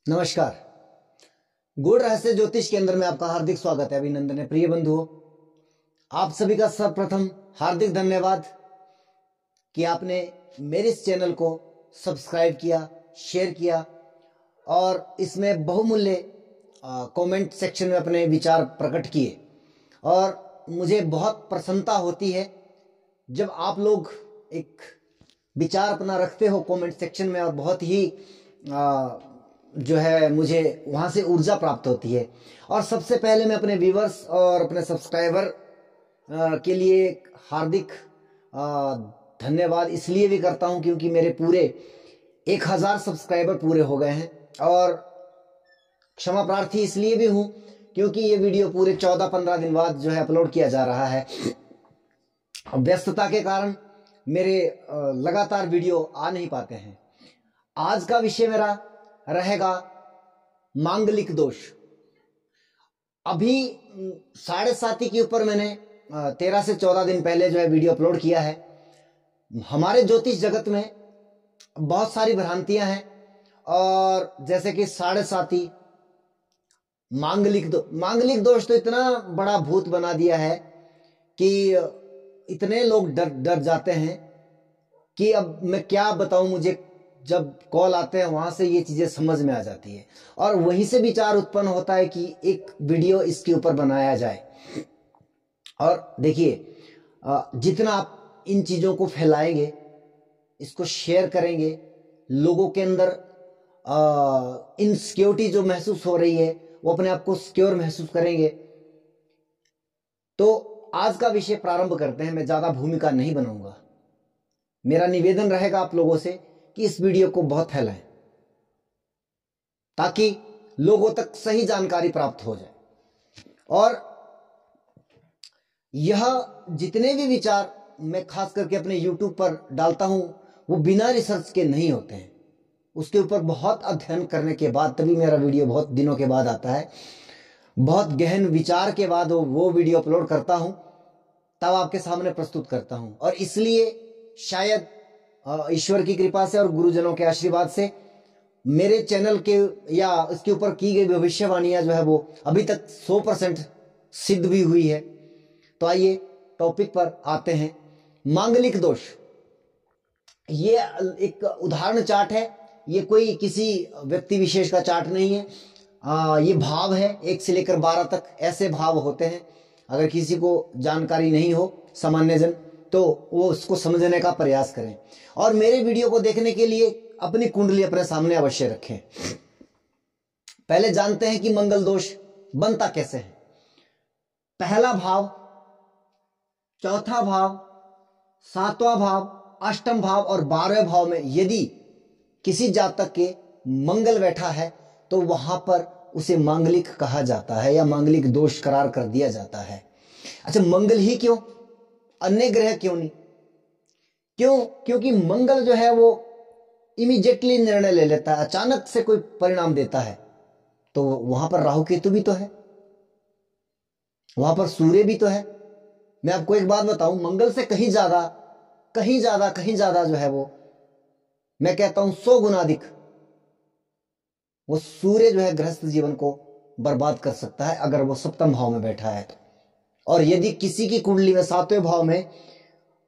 नमस्कार। गूढ़ रहस्य ज्योतिष केंद्र में आपका हार्दिक स्वागत है। अभिनंदन है प्रिय बंधुओं, आप सभी का सर्वप्रथम हार्दिक धन्यवाद कि आपने मेरे इस चैनल को सब्सक्राइब किया, शेयर किया और इसमें बहुमूल्य कमेंट सेक्शन में अपने विचार प्रकट किए। और मुझे बहुत प्रसन्नता होती है जब आप लोग एक विचार अपना रखते हो कमेंट सेक्शन में, और बहुत ही जो है मुझे वहां से ऊर्जा प्राप्त होती है। और सबसे पहले मैं अपने व्यूवर्स और अपने सब्सक्राइबर के लिए हार्दिक धन्यवाद इसलिए भी करता हूं क्योंकि मेरे पूरे 1000 सब्सक्राइबर पूरे हो गए हैं। और क्षमा प्रार्थी इसलिए भी हूं क्योंकि ये वीडियो पूरे 14-15 दिन बाद जो है अपलोड किया जा रहा है। व्यस्तता के कारण मेरे लगातार वीडियो आ नहीं पाते हैं। आज का विषय मेरा रहेगा मांगलिक दोष। अभी 7:30 के ऊपर मैंने 13 से 14 दिन पहले जो है वीडियो अपलोड किया है। हमारे ज्योतिष जगत में बहुत सारी भ्रांतियां हैं, और जैसे कि 7:30 मांगलिक दोष तो इतना बड़ा भूत बना दिया है कि इतने लोग डर जाते हैं कि अब मैं क्या बताऊं। मुझे जब कॉल आते हैं वहां से ये चीजें समझ में आ जाती है और वहीं से विचार उत्पन्न होता है कि एक वीडियो इसके ऊपर बनाया जाए। और देखिए, जितना आप इन चीजों को फैलाएंगे, इसको शेयर करेंगे, लोगों के अंदर इनसिक्योरिटी जो महसूस हो रही है वो अपने आप को सिक्योर महसूस करेंगे। तो आज का विषय प्रारंभ करते हैं। मैं ज्यादा भूमिका नहीं बनाऊंगा। मेरा निवेदन रहेगा आप लोगों से कि इस वीडियो को बहुत फैलाएं ताकि लोगों तक सही जानकारी प्राप्त हो जाए। और यह जितने भी विचार मैं खास करके अपने YouTube पर डालता हूं वो बिना रिसर्च के नहीं होते हैं। उसके ऊपर बहुत अध्ययन करने के बाद तभी मेरा वीडियो बहुत दिनों के बाद आता है। बहुत गहन विचार के बाद वो वीडियो अपलोड करता हूं, तब आपके सामने प्रस्तुत करता हूं। और इसलिए शायद ईश्वर की कृपा से और गुरुजनों के आशीर्वाद से मेरे चैनल के या इसके ऊपर की गई भविष्यवाणियां जो है वो अभी तक 100% सिद्ध भी हुई है। तो आइए टॉपिक पर आते हैं। मांगलिक दोष, ये एक उदाहरण चार्ट है। ये कोई किसी व्यक्ति विशेष का चार्ट नहीं है। ये भाव है, 1 से लेकर 12 तक ऐसे भाव होते हैं। अगर किसी को जानकारी नहीं हो सामान्य जन, तो वो उसको समझने का प्रयास करें। और मेरे वीडियो को देखने के लिए अपनी कुंडली अपने सामने अवश्य रखें। पहले जानते हैं कि मंगल दोष बनता कैसे है। पहला भाव, चौथा भाव, 7वां भाव, 8वां भाव और 12वें भाव में यदि किसी जातक के मंगल बैठा है तो वहां पर उसे मांगलिक कहा जाता है या मांगलिक दोष करार कर दिया जाता है। अच्छा, मंगल ही क्यों, अन्य ग्रह क्यों नहीं? क्यों? क्योंकि मंगल जो है वो इमीडिएटली निर्णय ले लेता है, अचानक से कोई परिणाम देता है। तो वहां पर राहु केतु भी तो है, वहां पर सूर्य भी तो है। मैं आपको एक बात बताऊं, मंगल से कहीं ज्यादा जो है वो, मैं कहता हूं 100 गुना अधिक वो सूर्य जो है गृहस्थ जीवन को बर्बाद कर सकता है अगर वो 7वें भाव में बैठा है। और यदि किसी की कुंडली में 7वें भाव में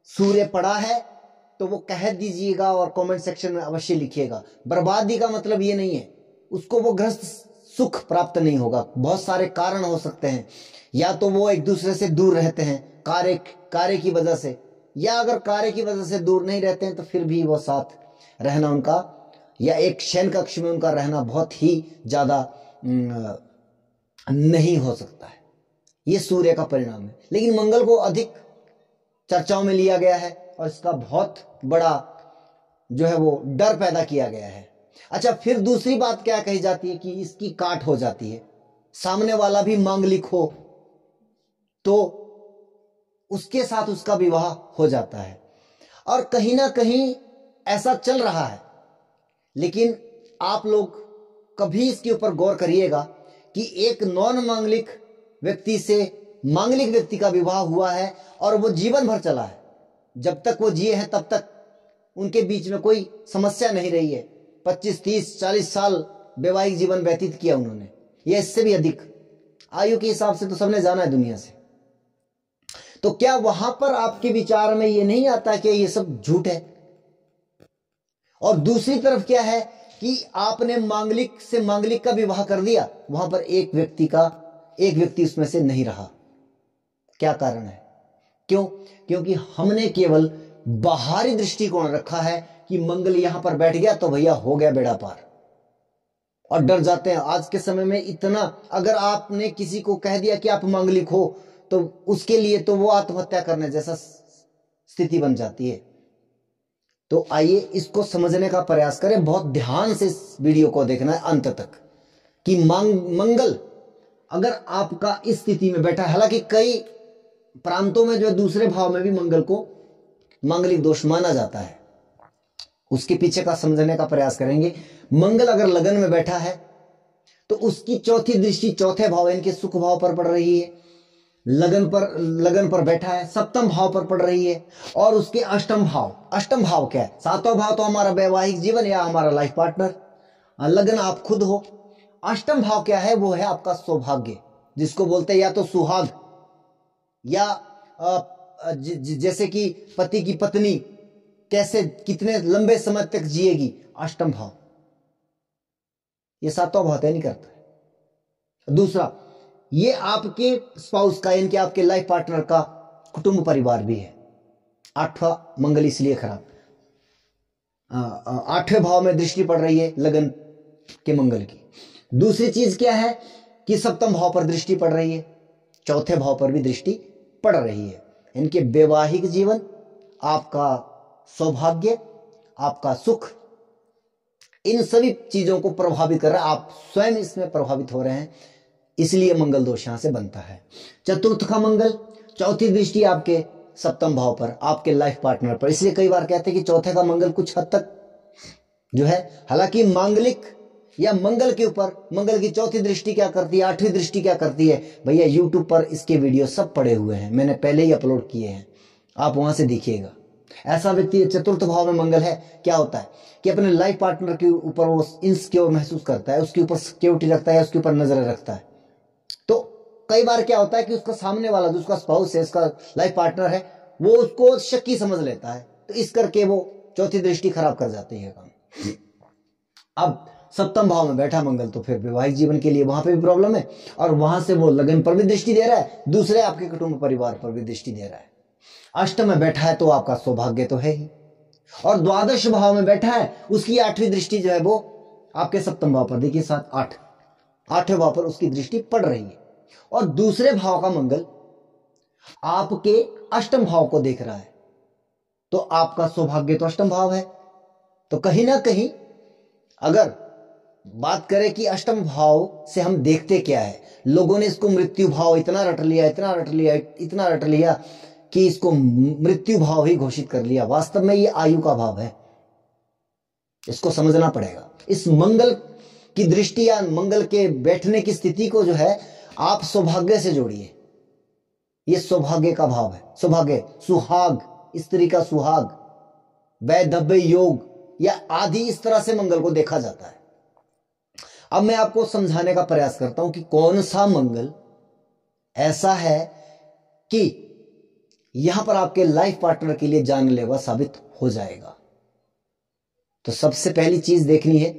सूर्य पड़ा है तो वो कह दीजिएगा और कमेंट सेक्शन में अवश्य लिखिएगा। बर्बादी का मतलब ये नहीं है उसको वो गृहस्थ सुख प्राप्त नहीं होगा। बहुत सारे कारण हो सकते हैं, या तो वो एक दूसरे से दूर रहते हैं कार्य की वजह से, या अगर कार्य की वजह से दूर नहीं रहते हैं तो फिर भी वो साथ रहना उनका, या एक शयन कक्ष में उनका रहना बहुत ही ज्यादा नहीं हो सकता है। ये सूर्य का परिणाम है। लेकिन मंगल को अधिक चर्चाओं में लिया गया है और इसका बहुत बड़ा जो है वो डर पैदा किया गया है। अच्छा, फिर दूसरी बात क्या कही जाती है कि इसकी काट हो जाती है। सामने वाला भी मांगलिक हो तो उसके साथ उसका विवाह हो जाता है। और कहीं ना कहीं ऐसा चल रहा है, लेकिन आप लोग कभी इसके ऊपर गौर करिएगा कि एक नॉन मांगलिक व्यक्ति से मांगलिक व्यक्ति का विवाह हुआ है और वो जीवन भर चला है। जब तक वो जिए हैं तब तक उनके बीच में कोई समस्या नहीं रही है। 25, 30, 40 साल वैवाहिक जीवन व्यतीत किया उन्होंने, या इससे भी अधिक आयु के हिसाब से तो सबने जाना है दुनिया से। तो क्या वहां पर आपके विचार में ये नहीं आता कि ये सब झूठ है? और दूसरी तरफ क्या है कि आपने मांगलिक से मांगलिक का विवाह कर दिया, वहां पर एक व्यक्ति उसमें से नहीं रहा। क्या कारण है? क्यों? क्योंकि हमने केवल बाहरी दृष्टिकोण रखा है कि मंगल यहां पर बैठ गया तो भैया हो गया बेड़ा पार, और डर जाते हैं। आज के समय में इतना, अगर आपने किसी को कह दिया कि आप मांगलिक हो तो उसके लिए तो वो आत्महत्या करने जैसा स्थिति बन जाती है। तो आइए इसको समझने का प्रयास करें, बहुत ध्यान से इस वीडियो को देखना है अंत तक, कि मंगल अगर आपका इस स्थिति में बैठा है, हालांकि कई प्रांतों में जो है दूसरे भाव में भी मंगल को मांगलिक दोष माना जाता है, उसके पीछे का समझने का प्रयास करेंगे। मंगल अगर लगन में बैठा है तो उसकी चौथी दृष्टि चौथे भाव यानी कि सुख भाव पर पड़ रही है। लगन पर बैठा है, सप्तम भाव पर पड़ रही है, और उसके अष्टम भाव क्या है? सातवां भाव तो हमारा वैवाहिक जीवन या हमारा लाइफ पार्टनर, लगन आप खुद हो। अष्टम भाव क्या है? वो है आपका सौभाग्य, जिसको बोलते हैं या तो सुहाग, या जैसे कि पति की पत्नी कैसे कितने लंबे समय तक जिएगी, अष्टम भाव। ये सातवां भाव तय नहीं करता है। दूसरा, ये आपके स्पाउस का यानी कि आपके लाइफ पार्टनर का कुटुंब परिवार भी है। आठवां मंगल इसलिए खराब, आठवें भाव में दृष्टि पड़ रही है लगन के मंगल की। दूसरी चीज क्या है कि सप्तम भाव पर दृष्टि पड़ रही है, चौथे भाव पर भी दृष्टि पड़ रही है। इनके वैवाहिक जीवन, आपका सौभाग्य, आपका सुख, इन सभी चीजों को प्रभावित कर रहा है। आप स्वयं इसमें प्रभावित हो रहे हैं, इसलिए मंगल दोष यहां से बनता है। चतुर्थ का मंगल, चौथी दृष्टि आपके सप्तम भाव पर, आपके लाइफ पार्टनर पर। इसलिए कई बार कहते हैं कि चौथे का मंगल कुछ हद तक जो है, हालांकि मांगलिक या मंगल के ऊपर मंगल की चौथी दृष्टि क्या करती है, आठवीं दृष्टि क्या करती है, भैया यूट्यूब पर इसके वीडियो सब पड़े हुए हैं, मैंने पहले ही अपलोड किए हैं, आप वहां से देखिएगा। ऐसा व्यक्ति चतुर्थ भाव में मंगल है, क्या होता है कि अपने लाइफ पार्टनर के ऊपर वो इनसिक्योर महसूस करता है, उसके ऊपर सिक्योरिटी रखता है, उसके ऊपर नजर रखता है। तो कई बार क्या होता है कि उसका सामने वाला जो उसका स्पाउस है, उसका लाइफ पार्टनर है, वो उसको शक्की समझ लेता है, तो इस करके वो चौथी दृष्टि खराब कर जाती है काम। अब सप्तम भाव में बैठा मंगल तो फिर वैवाहिक जीवन के लिए वहां पे भी प्रॉब्लम है, और वहां से वो लगन पर भी दृष्टि दे रहा है, दूसरे आपके कुटुंब परिवार पर भी दृष्टि दे रहा है। अष्टम में बैठा है तो आपका सौभाग्य तो है ही, और द्वादश भाव में बैठा है, उसकी आठवीं दृष्टि जो है वो आपके सप्तम भाव पर, देखिए 7 8 आठवें भाव पर उसकी दृष्टि पड़ रही है, और दूसरे भाव का मंगल आपके अष्टम भाव को देख रहा है, तो आपका सौभाग्य तो अष्टम भाव है। तो कहीं ना कहीं अगर बात करें कि अष्टम भाव से हम देखते क्या है, लोगों ने इसको मृत्यु भाव इतना रट लिया कि इसको मृत्यु भाव ही घोषित कर लिया। वास्तव में ये आयु का भाव है, इसको समझना पड़ेगा। इस मंगल की दृष्टि या मंगल के बैठने की स्थिति को जो है आप सौभाग्य से जोड़िए। ये सौभाग्य का भाव है, सौभाग्य, सुहाग, स्त्री का सुहाग, वैधव्य योग या आदि, इस तरह से मंगल को देखा जाता है। अब मैं आपको समझाने का प्रयास करता हूं कि कौन सा मंगल ऐसा है कि यहां पर आपके लाइफ पार्टनर के लिए जानलेवा साबित हो जाएगा। तो सबसे पहली चीज देखनी है,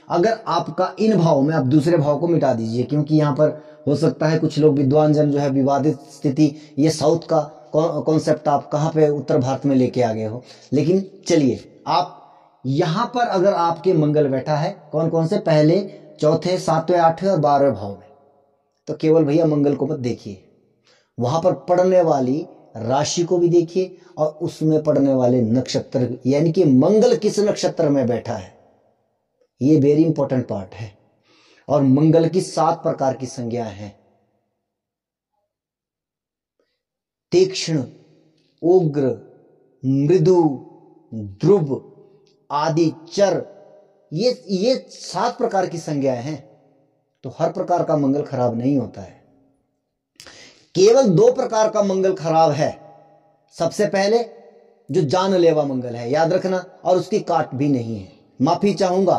अगर आपका इन भाव में, आप दूसरे भाव को मिटा दीजिए, क्योंकि यहां पर हो सकता है कुछ लोग विद्वान जन जो है विवादित स्थिति, ये साउथ का कॉन्सेप्ट आप कहां पे उत्तर भारत में लेके आ गए हो। लेकिन चलिए, आप यहां पर अगर आपके मंगल बैठा है कौन कौन से, पहले, चौथे, सातवें, आठवें और 12वें भाव में, तो केवल भैया मंगल को मत देखिए, वहां पर पड़ने वाली राशि को भी देखिए, और उसमें पड़ने वाले नक्षत्र, यानी कि मंगल किस नक्षत्र में बैठा है, ये वेरी इंपॉर्टेंट पार्ट है। और मंगल की 7 प्रकार की संज्ञाएं हैं, तीक्ष्ण, उग्र, मृदु, ध्रुव, आदि, चर, ये 7 प्रकार की संज्ञाएं हैं। तो हर प्रकार का मंगल खराब नहीं होता है, केवल 2 प्रकार का मंगल खराब है। सबसे पहले जो जानलेवा मंगल है, याद रखना, और उसकी काट भी नहीं है, माफी चाहूंगा,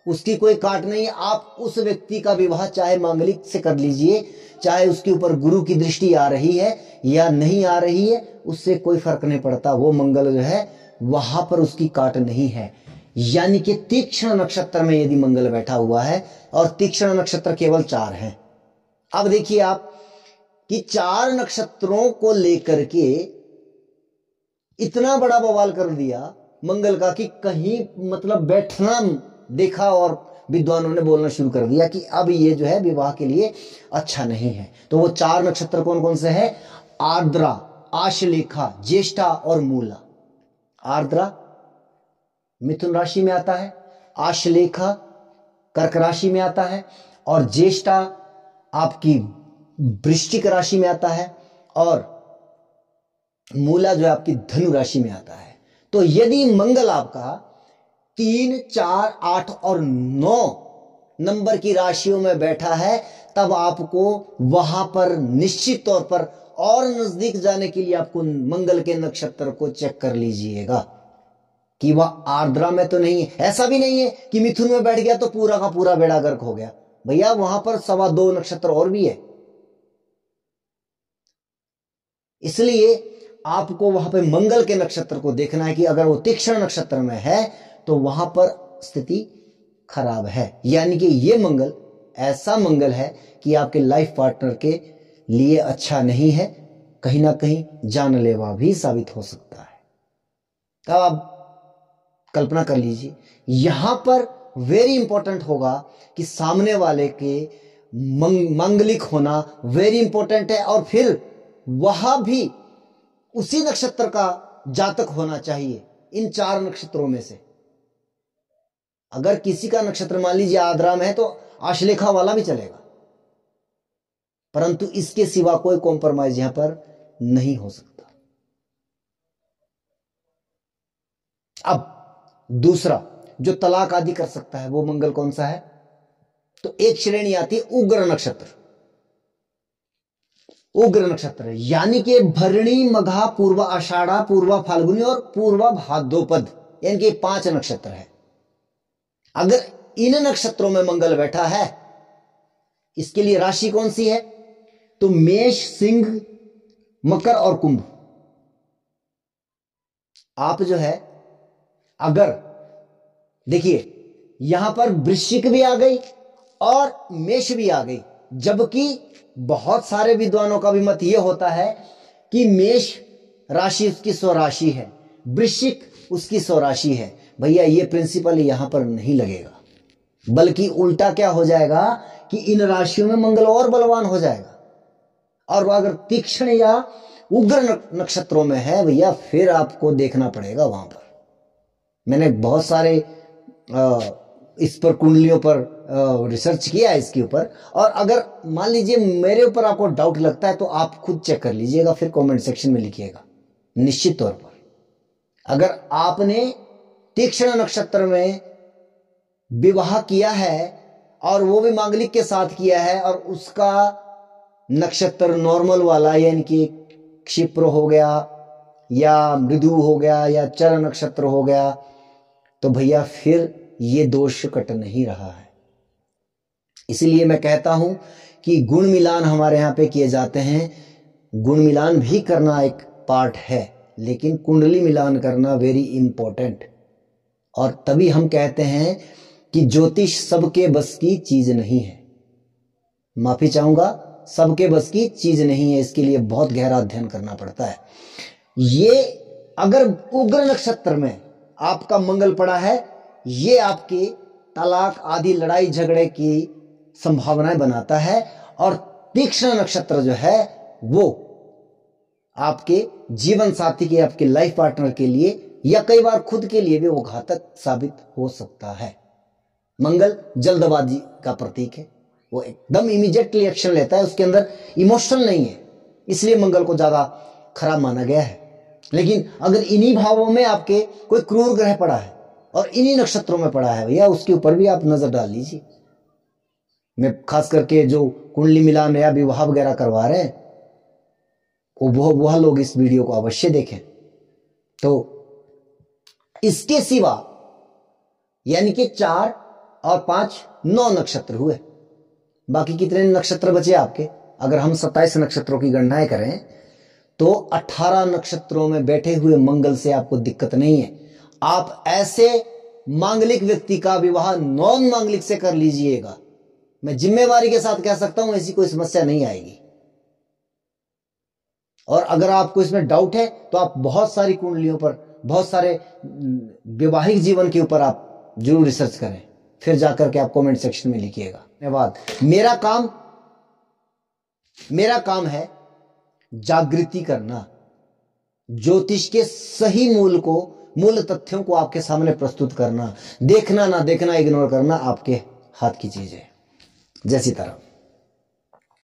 उसकी कोई काट नहीं है। आप उस व्यक्ति का विवाह चाहे मांगलिक से कर लीजिए, चाहे उसके ऊपर गुरु की दृष्टि आ रही है या नहीं आ रही है, उससे कोई फर्क नहीं पड़ता। वो मंगल जो है वहां पर उसकी काट नहीं है। यानी कि तीक्ष्ण नक्षत्र में यदि मंगल बैठा हुआ है, और तीक्ष्ण नक्षत्र केवल 4 हैं। अब देखिए आप कि 4 नक्षत्रों को लेकर के इतना बड़ा बवाल कर दिया मंगल का कि कहीं मतलब बैठना देखा और विद्वानों ने बोलना शुरू कर दिया कि अब ये जो है विवाह के लिए अच्छा नहीं है। तो वो 4 नक्षत्र कौन कौन से हैं? आर्द्रा, आश्लेषा, ज्येष्ठा और मूला। आर्द्रा मिथुन राशि में आता है, आश्लेषा कर्क राशि में आता है, और ज्येष्ठा आपकी वृश्चिक राशि में आता है, और मूला जो है आपकी धनु राशि में आता है। तो यदि मंगल आपका 3, 4, 8 और 9 नंबर की राशियों में बैठा है, तब आपको वहां पर निश्चित तौर पर और नजदीक जाने के लिए आपको मंगल के नक्षत्र को चेक कर लीजिएगा कि वह आर्द्रा में तो नहीं है। ऐसा भी नहीं है कि मिथुन में बैठ गया तो पूरा का पूरा बेड़ा गर्क हो गया। भैया वहां पर 2.25 नक्षत्र और भी है। इसलिए आपको वहां पे मंगल के नक्षत्र को देखना है कि अगर वो तीक्ष्ण नक्षत्र में है तो वहां पर स्थिति खराब है। यानी कि ये मंगल ऐसा मंगल है कि आपके लाइफ पार्टनर के लिए अच्छा नहीं है, कहीं ना कहीं जानलेवा भी साबित हो सकता है। तब आप कल्पना कर लीजिए, यहां पर वेरी इंपॉर्टेंट होगा कि सामने वाले के मांगलिक होना वेरी इंपॉर्टेंट है, और फिर वह भी उसी नक्षत्र का जातक होना चाहिए। इन 4 नक्षत्रों में से अगर किसी का नक्षत्र मान लीजिए आर्द्रा में है तो आश्लेषा वाला भी चलेगा, परंतु इसके सिवा कोई कॉम्प्रोमाइज यहां पर नहीं हो सकता। अब दूसरा जो तलाक आदि कर सकता है वो मंगल कौन सा है? तो एक श्रेणी आती है उग्र नक्षत्र। उग्र नक्षत्र यानी कि भरणी, मघा, पूर्वा आषाढ़ा, पूर्वा फाल्गुनी और पूर्वा भाद्रपद, यानी कि 5 नक्षत्र है। अगर इन नक्षत्रों में मंगल बैठा है, इसके लिए राशि कौन सी है? तो मेष, सिंह, मकर और कुंभ। आप जो है अगर देखिए यहां पर वृश्चिक भी आ गई और मेष भी आ गई, जबकि बहुत सारे विद्वानों का भी मत यह होता है कि मेष राशि उसकी स्वराशि है, वृश्चिक उसकी स्वराशि है। भैया ये प्रिंसिपल यहां पर नहीं लगेगा, बल्कि उल्टा क्या हो जाएगा कि इन राशियों में मंगल और बलवान हो जाएगा। और अगर तीक्ष्ण या उग्र नक्षत्रों में है भैया, फिर आपको देखना पड़ेगा वहां पर। मैंने बहुत सारे इस पर कुंडलियों पर रिसर्च किया है इसके ऊपर, और अगर मान लीजिए मेरे ऊपर आपको डाउट लगता है तो आप खुद चेक कर लीजिएगा, फिर कमेंट सेक्शन में लिखिएगा। निश्चित तौर पर अगर आपने तीक्ष्ण नक्षत्र में विवाह किया है और वो भी मांगलिक के साथ किया है, और उसका नक्षत्र नॉर्मल वाला यानी कि क्षिप्र हो गया या मृदु हो गया या चर नक्षत्र हो गया, तो भैया फिर ये दोष कट नहीं रहा है। इसलिए मैं कहता हूं कि गुण मिलान हमारे यहां पे किए जाते हैं। गुण मिलान भी करना एक पार्ट है, लेकिन कुंडली मिलान करना वेरी इंपॉर्टेंट। और तभी हम कहते हैं कि ज्योतिष सबके बस की चीज नहीं है। माफी चाहूंगा, सबके बस की चीज नहीं है, इसके लिए बहुत गहरा अध्ययन करना पड़ता है। ये अगर उग्र नक्षत्र में आपका मंगल पड़ा है, ये आपके तलाक आदि लड़ाई झगड़े की संभावनाएं बनाता है, और तीक्ष्ण नक्षत्र जो है वो आपके जीवन साथी के, आपके लाइफ पार्टनर के लिए या कई बार खुद के लिए भी वो घातक साबित हो सकता है। मंगल जल्दबाजी का प्रतीक है, वो एकदम इमीडिएटली एक्शन लेता है, उसके अंदर इमोशनल नहीं है, इसलिए मंगल को ज्यादा खराब माना गया है। लेकिन अगर इन्हीं भावों में आपके कोई क्रूर ग्रह पड़ा है और इन्हीं नक्षत्रों में पड़ा है भैया, उसके ऊपर भी आप नजर डाल लीजिए। मैं खास करके जो कुंडली मिलान या विवाह वगैरह करवा रहे हैं वह लोग इस वीडियो को अवश्य देखें। तो इसके सिवा यानी कि 4, और 5 9 नक्षत्र हुए। बाकी कितने नक्षत्र बचे आपके? अगर हम 27 नक्षत्रों की गणनाएं करें तो 18 नक्षत्रों में बैठे हुए मंगल से आपको दिक्कत नहीं है। आप ऐसे मांगलिक व्यक्ति का विवाह नॉन मांगलिक से कर लीजिएगा, मैं जिम्मेवारी के साथ कह सकता हूं ऐसी कोई समस्या नहीं आएगी। और अगर आपको इसमें डाउट है तो आप बहुत सारी कुंडलियों पर, बहुत सारे वैवाहिक जीवन के ऊपर आप जरूर रिसर्च करें, फिर जाकर के आप कमेंट सेक्शन में लिखिएगा। धन्यवाद। मेरा काम है जागृति करना, ज्योतिष के सही मूल तथ्यों को आपके सामने प्रस्तुत करना। देखना ना देखना, इग्नोर करना आपके हाथ की चीज है। जय सीताराम।